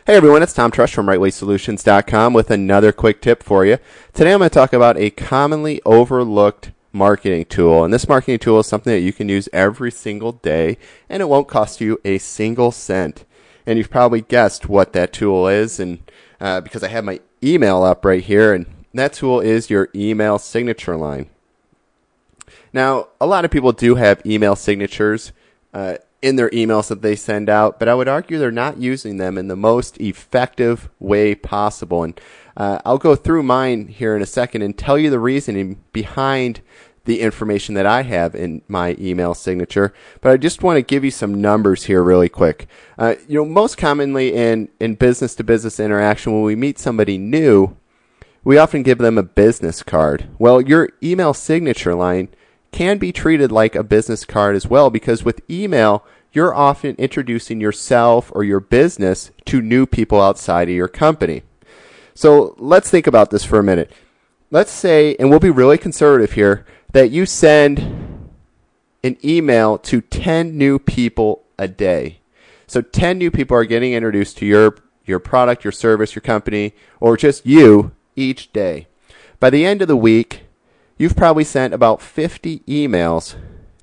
Hey everyone, it's Tom Trush from RightWaySolutions.com with another quick tip for you. Today I'm going to talk about a commonly overlooked marketing tool. And this marketing tool is something that you can use every single day and it won't cost you a single cent. And you've probably guessed what that tool is, and because I have my email up right here, and that tool is your email signature line. Now, a lot of people do have email signatures in their emails that they send out, but I would argue they're not using them in the most effective way possible. And I'll go through mine here in a second and tell you the reasoning behind the information that I have in my email signature. But I just want to give you some numbers here really quick. Most commonly in business-to-business interaction, when we meet somebody new, we often give them a business card. Well, your email signature line can be treated like a business card as well, because with email, you're often introducing yourself or your business to new people outside of your company. So let's think about this for a minute. Let's say, and we'll be really conservative here, that you send an email to 10 new people a day. So 10 new people are getting introduced to your product, your service, your company, or just you each day. By the end of the week, you've probably sent about 50 emails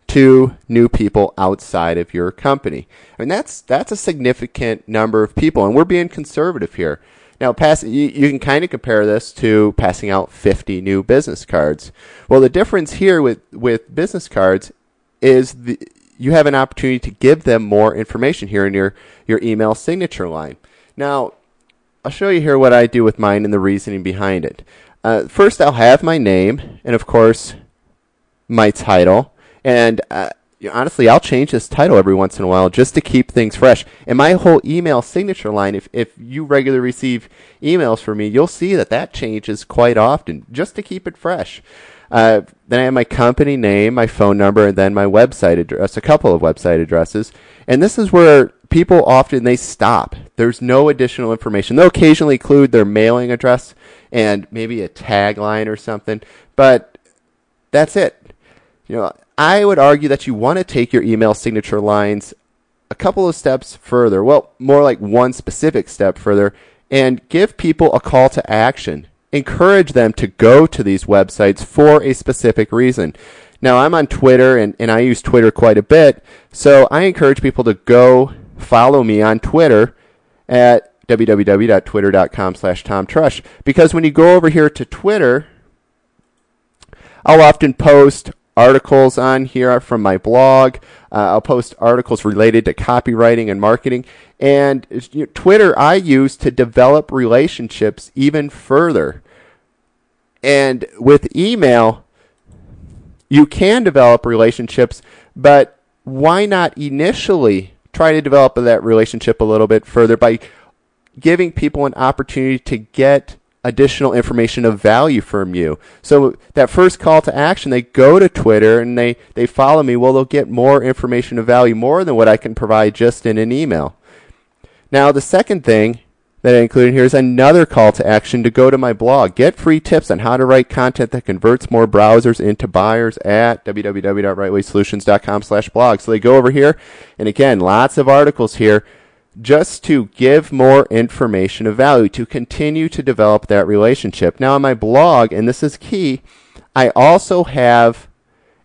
to new people outside of your company. I mean, that's a significant number of people, and we're being conservative here. Now, you can kind of compare this to passing out 50 new business cards. Well, the difference here with business cards is you have an opportunity to give them more information here in your email signature line. Now, I'll show you here what I do with mine and the reasoning behind it. First, I'll have my name and, of course, my title. And honestly, I'll change this title every once in a while just to keep things fresh. And my whole email signature line, if you regularly receive emails from me, you'll see that changes quite often just to keep it fresh. Then I have my company name, my phone number, and then my website address, a couple of website addresses. And this is where people often, they stop. There's no additional information. They'll occasionally include their mailing address and maybe a tagline or something, but that's it. I would argue that you want to take your email signature lines a couple of steps further, well, more like one specific step further, and give people a call to action. Encourage them to go to these websites for a specific reason. Now, I'm on Twitter, and I use Twitter quite a bit, so I encourage people to go follow me on Twitter at www.twitter.com/TomTrush, because when you go over here to Twitter, I'll often post articles on here from my blog. I'll post articles related to copywriting and marketing. And Twitter I use to develop relationships even further. And with email, you can develop relationships, but why not initially try to develop that relationship a little bit further by giving people an opportunity to get additional information of value from you? So that first call to action, they go to Twitter and they follow me. Well, they'll get more information of value, more than what I can provide just in an email. Now, the second thing that I included here is another call to action to go to my blog. Get free tips on how to write content that converts more browsers into buyers at www.rightwaysolutions.com/blog. So they go over here, and again, lots of articles here, just to give more information of value, to continue to develop that relationship. Now on my blog, and this is key, I also have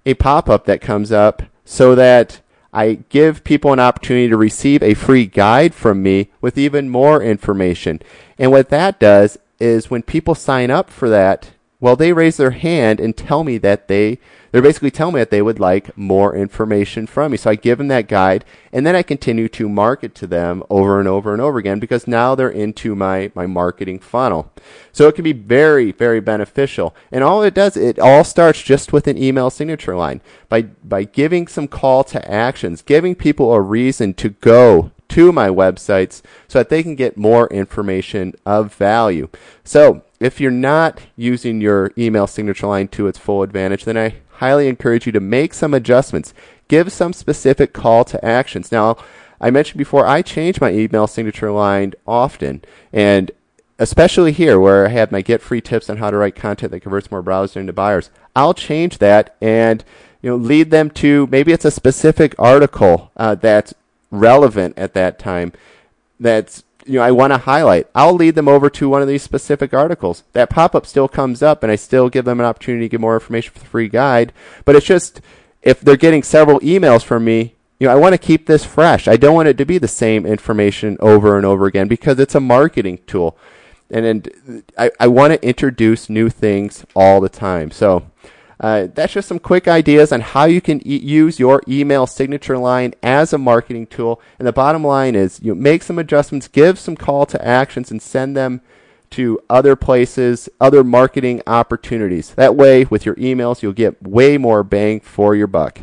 a pop-up that comes up so that I give people an opportunity to receive a free guide from me with even more information. And what that does is when people sign up for that, well, they raise their hand and tell me that they're basically telling me that they would like more information from me. So I give them that guide, and then I continue to market to them over and over and over again, because now they're into my marketing funnel. So it can be very, very beneficial. And all it does, it all starts just with an email signature line. By giving some call to actions, giving people a reason to go to my websites so that they can get more information of value. So if you're not using your email signature line to its full advantage, then I highly encourage you to make some adjustments. Give some specific call to actions. Now, I mentioned before, I change my email signature line often, and especially here where I have my get free tips on how to write content that converts more browsers into buyers. I'll change that and lead them to, maybe it's a specific article that's relevant at that time, that's I want to highlight, I'll lead them over to one of these specific articles. That pop-up still comes up, and I still give them an opportunity to get more information for the free guide. But it's just, if they're getting several emails from me, I want to keep this fresh. I don't want it to be the same information over and over again because it's a marketing tool. And I want to introduce new things all the time. So that's just some quick ideas on how you can use your email signature line as a marketing tool. And the bottom line is make some adjustments, give some call to actions, and send them to other places, other marketing opportunities. That way, with your emails, you'll get way more bang for your buck.